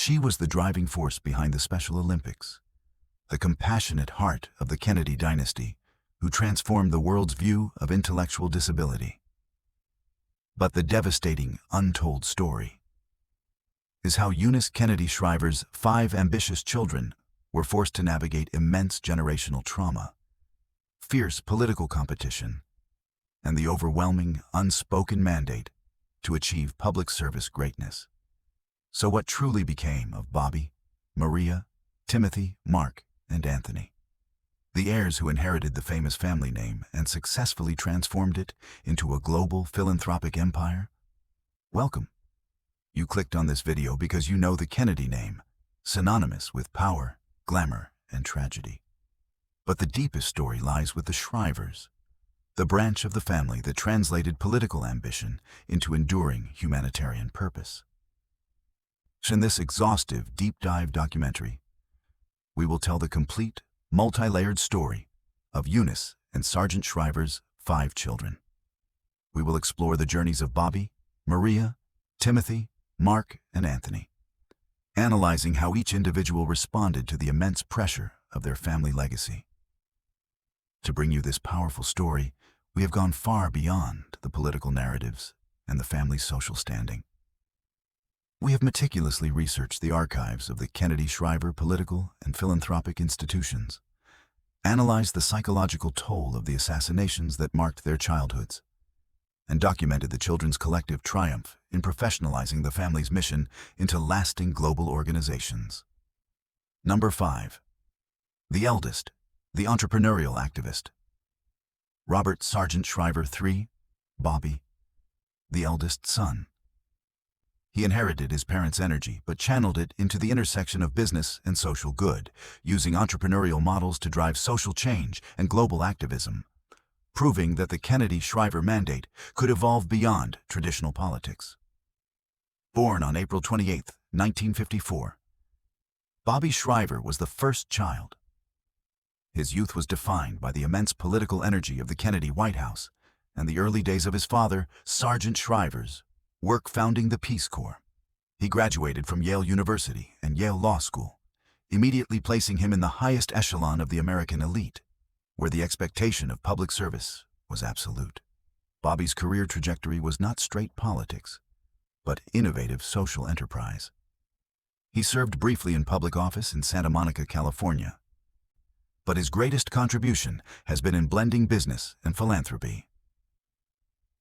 She was the driving force behind the Special Olympics, the compassionate heart of the Kennedy dynasty, who transformed the world's view of intellectual disability. But the devastating, untold story is how Eunice Kennedy Shriver's 5 ambitious children were forced to navigate immense generational trauma, fierce political competition, and the overwhelming, unspoken mandate to achieve public service greatness. So what truly became of Bobby, Maria, Timothy, Mark, and Anthony, the heirs who inherited the famous family name and successfully transformed it into a global philanthropic empire? Welcome. You clicked on this video because you know the Kennedy name, synonymous with power, glamour, and tragedy. But the deepest story lies with the Shrivers, the branch of the family that translated political ambition into enduring humanitarian purpose. In this exhaustive, deep-dive documentary, we will tell the complete, multi-layered story of Eunice and Sergeant Shriver's 5 children. We will explore the journeys of Bobby, Maria, Timothy, Mark, and Anthony, analyzing how each individual responded to the immense pressure of their family legacy. To bring you this powerful story, we have gone far beyond the political narratives and the family's social standing. We have meticulously researched the archives of the Kennedy Shriver political and philanthropic institutions, analyzed the psychological toll of the assassinations that marked their childhoods, and documented the children's collective triumph in professionalizing the family's mission into lasting global organizations. Number 5. The eldest, the entrepreneurial activist. Robert Sergeant Shriver III, Bobby, the eldest son. He inherited his parents' energy, but channeled it into the intersection of business and social good, using entrepreneurial models to drive social change and global activism, proving that the Kennedy-Shriver mandate could evolve beyond traditional politics. Born on April 28, 1954, Bobby Shriver was the first child. His youth was defined by the immense political energy of the Kennedy White House and the early days of his father, Sergeant Shriver's, work founding the Peace Corps. He graduated from Yale University and Yale Law School, immediately placing him in the highest echelon of the American elite, where the expectation of public service was absolute. Bobby's career trajectory was not straight politics, but innovative social enterprise. He served briefly in public office in Santa Monica, California, but his greatest contribution has been in blending business and philanthropy.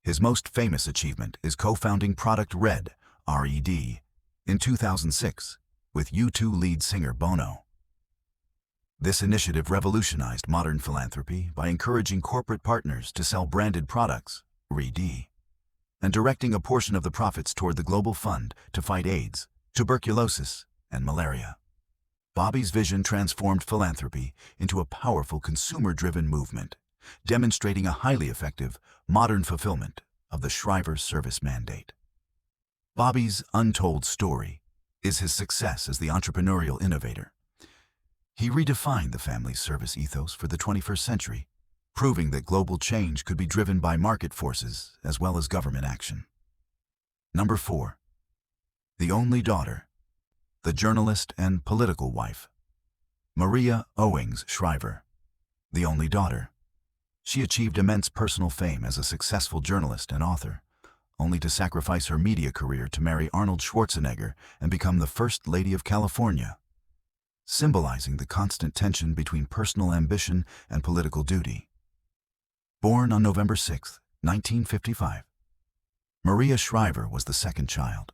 His most famous achievement is co-founding Product Red, RED, in 2006 with U2 lead singer Bono. This initiative revolutionized modern philanthropy by encouraging corporate partners to sell branded products, RED, and directing a portion of the profits toward the Global Fund to fight AIDS, tuberculosis, and malaria. Bobby's vision transformed philanthropy into a powerful consumer-driven movement, demonstrating a highly effective, modern fulfillment of the Shriver service mandate. Bobby's untold story is his success as the entrepreneurial innovator. He redefined the family's service ethos for the 21st century, proving that global change could be driven by market forces as well as government action. Number 4. The only daughter, the journalist and political wife. Maria Owings Shriver, the only daughter. She achieved immense personal fame as a successful journalist and author, only to sacrifice her media career to marry Arnold Schwarzenegger and become the First Lady of California, symbolizing the constant tension between personal ambition and political duty. Born on November 6, 1955, Maria Shriver was the second child.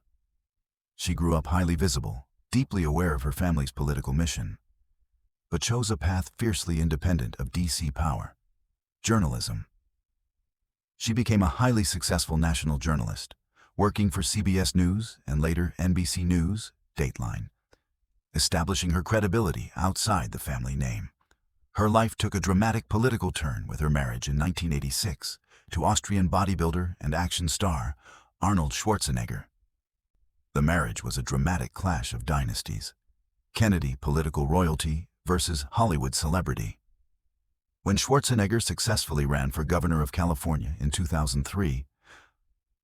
She grew up highly visible, deeply aware of her family's political mission, but chose a path fiercely independent of DC power: journalism. She became a highly successful national journalist, working for CBS News and later NBC News, Dateline, establishing her credibility outside the family name. Her life took a dramatic political turn with her marriage in 1986 to Austrian bodybuilder and action star Arnold Schwarzenegger. The marriage was a dramatic clash of dynasties: Kennedy political royalty versus Hollywood celebrity. When Schwarzenegger successfully ran for governor of California in 2003,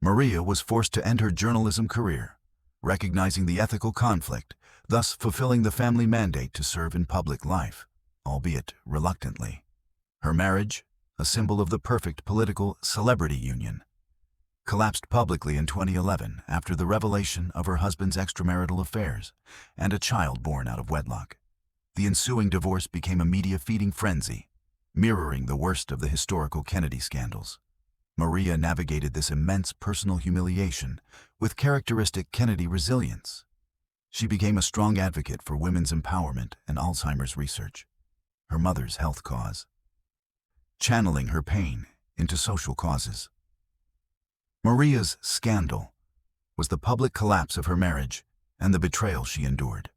Maria was forced to end her journalism career, recognizing the ethical conflict, thus fulfilling the family mandate to serve in public life, albeit reluctantly. Her marriage, a symbol of the perfect political celebrity union, collapsed publicly in 2011 after the revelation of her husband's extramarital affairs and a child born out of wedlock. The ensuing divorce became a media-feeding frenzy, mirroring the worst of the historical Kennedy scandals. Maria navigated this immense personal humiliation with characteristic Kennedy resilience. She became a strong advocate for women's empowerment and Alzheimer's research, her mother's health cause, channeling her pain into social causes. Maria's scandal was the public collapse of her marriage and the betrayal she endured.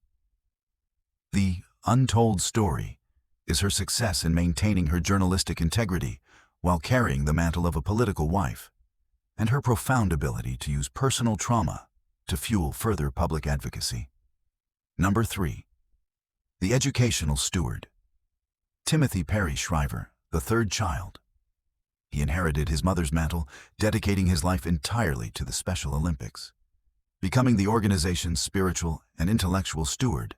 The untold story is her success in maintaining her journalistic integrity while carrying the mantle of a political wife, and her profound ability to use personal trauma to fuel further public advocacy. Number 3. The educational steward. Timothy Perry Shriver, the third child. He inherited his mother's mantle, dedicating his life entirely to the Special Olympics, becoming the organization's spiritual and intellectual steward,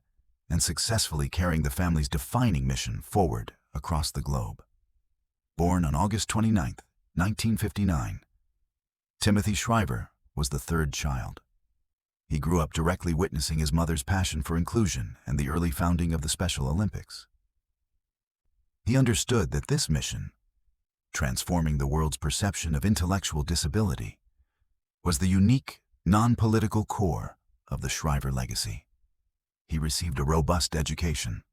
and successfully carrying the family's defining mission forward across the globe. Born on August 29, 1959, Timothy Shriver was the third child. He grew up directly witnessing his mother's passion for inclusion and the early founding of the Special Olympics. He understood that this mission, transforming the world's perception of intellectual disability, was the unique, non-political core of the Shriver legacy. He received a robust education,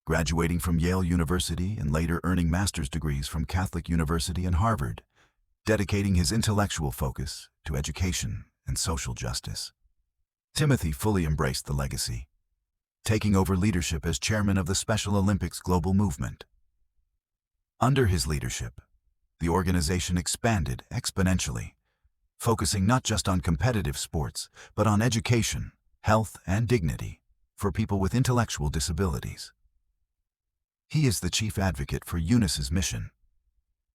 graduating from Yale University and later earning master's degrees from Catholic University and Harvard, dedicating his intellectual focus to education and social justice. Timothy fully embraced the legacy, taking over leadership as chairman of the Special Olympics global movement. Under his leadership, the organization expanded exponentially, focusing not just on competitive sports, but on education, health, and dignity for people with intellectual disabilities. He is the chief advocate for Eunice's mission,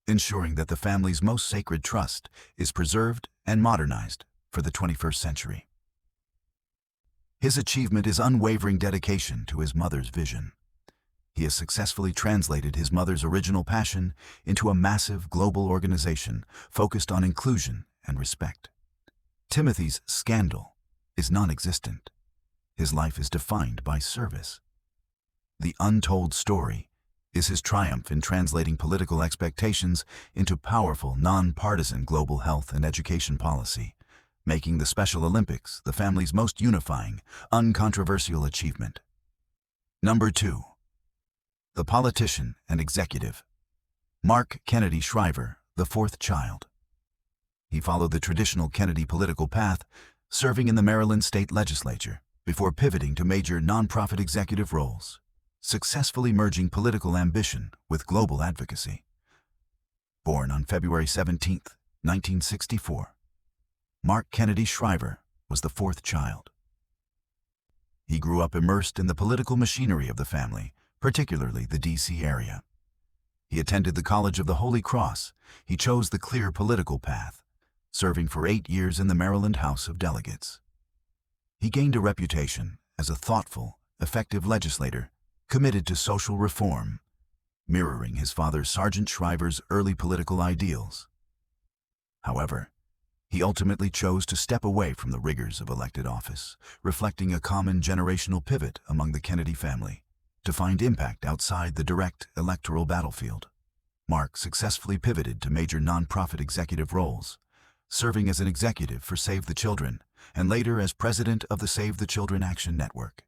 ensuring that the family's most sacred trust is preserved and modernized for the 21st century. His achievement is unwavering dedication to his mother's vision. He has successfully translated his mother's original passion into a massive global organization focused on inclusion and respect. Timothy's scandal is non-existent. His life is defined by service. The untold story is his triumph in translating political expectations into powerful, non-partisan global health and education policy, making the Special Olympics the family's most unifying, uncontroversial achievement. Number 2. The politician and executive. Mark Kennedy Shriver, the fourth child. He followed the traditional Kennedy political path, serving in the Maryland state legislature before pivoting to major nonprofit executive roles, successfully merging political ambition with global advocacy. Born on February 17, 1964, Mark Kennedy Shriver was the fourth child. He grew up immersed in the political machinery of the family, particularly the D.C. area. He attended the College of the Holy Cross. He chose the clear political path, serving for 8 years in the Maryland House of Delegates. He gained a reputation as a thoughtful, effective legislator committed to social reform, mirroring his father Sergeant Shriver's early political ideals. However, he ultimately chose to step away from the rigors of elected office, reflecting a common generational pivot among the Kennedy family to find impact outside the direct electoral battlefield. Mark successfully pivoted to major nonprofit executive roles, serving as an executive for Save the Children and later as president of the Save the Children Action Network.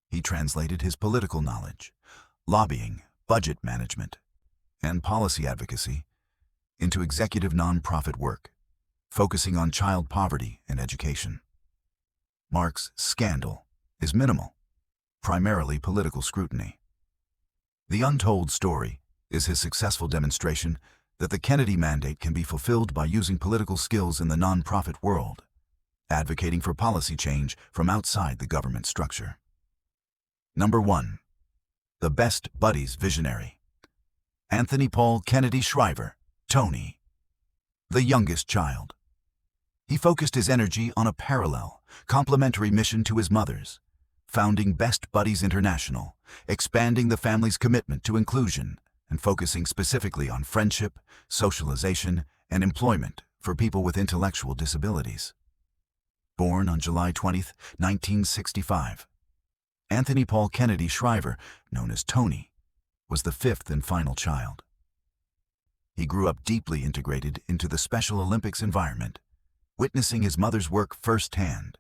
He translated his political knowledge, lobbying, budget management, and policy advocacy into executive nonprofit work, focusing on child poverty and education. Mark's scandal is minimal, primarily political scrutiny. The untold story is his successful demonstration that the Kennedy mandate can be fulfilled by using political skills in the nonprofit world, advocating for policy change from outside the government structure. Number 1. The Best Buddies Visionary. Anthony Paul Kennedy Shriver, Tony, the youngest child. He focused his energy on a parallel, complementary mission to his mother's, founding Best Buddies International, expanding the family's commitment to inclusion, and focusing specifically on friendship, socialization, and employment for people with intellectual disabilities. Born on July 20, 1965, Anthony Paul Kennedy Shriver, known as Tony, was the fifth and final child. He grew up deeply integrated into the Special Olympics environment, witnessing his mother's work firsthand.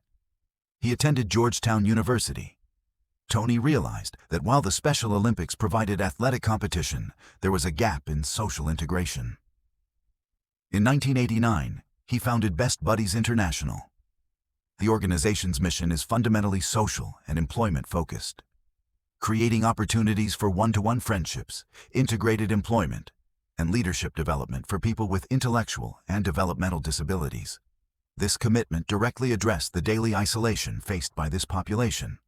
He attended Georgetown University. Tony realized that while the Special Olympics provided athletic competition, there was a gap in social integration. In 1989, he founded Best Buddies International. The organization's mission is fundamentally social and employment-focused, creating opportunities for one-to-one friendships, integrated employment, and leadership development for people with intellectual and developmental disabilities. This commitment directly addressed the daily isolation faced by this population.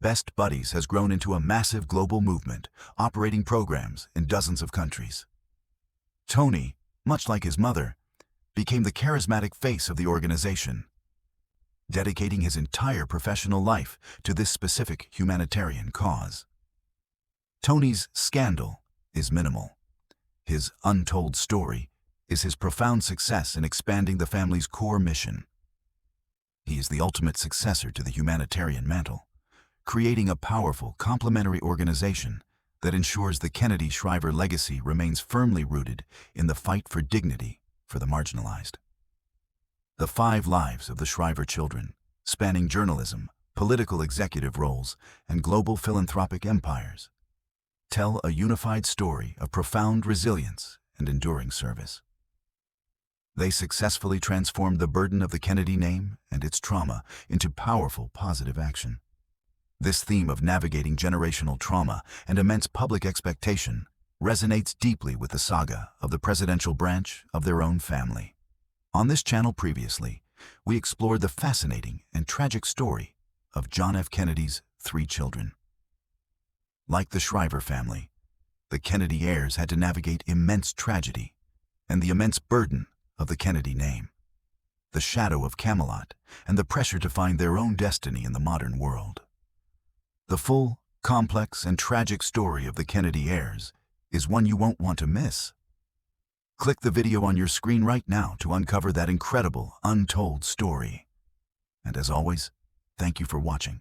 Best Buddies has grown into a massive global movement, operating programs in dozens of countries. Tony, much like his mother, became the charismatic face of the organization, dedicating his entire professional life to this specific humanitarian cause. Tony's scandal is minimal. His untold story is his profound success in expanding the family's core mission. He is the ultimate successor to the humanitarian mantle, creating a powerful, complementary organization that ensures the Kennedy Shriver legacy remains firmly rooted in the fight for dignity for the marginalized. The 5 lives of the Shriver children, spanning journalism, political executive roles, and global philanthropic empires, tell a unified story of profound resilience and enduring service. They successfully transformed the burden of the Kennedy name and its trauma into powerful positive action. This theme of navigating generational trauma and immense public expectation resonates deeply with the saga of the presidential branch of their own family. On this channel previously, we explored the fascinating and tragic story of John F. Kennedy's 3 children. Like the Shriver family, the Kennedy heirs had to navigate immense tragedy and the immense burden of the Kennedy name, the shadow of Camelot, and the pressure to find their own destiny in the modern world. The full, complex, and tragic story of the Kennedy heirs is one you won't want to miss. Click the video on your screen right now to uncover that incredible, untold story. And as always, thank you for watching.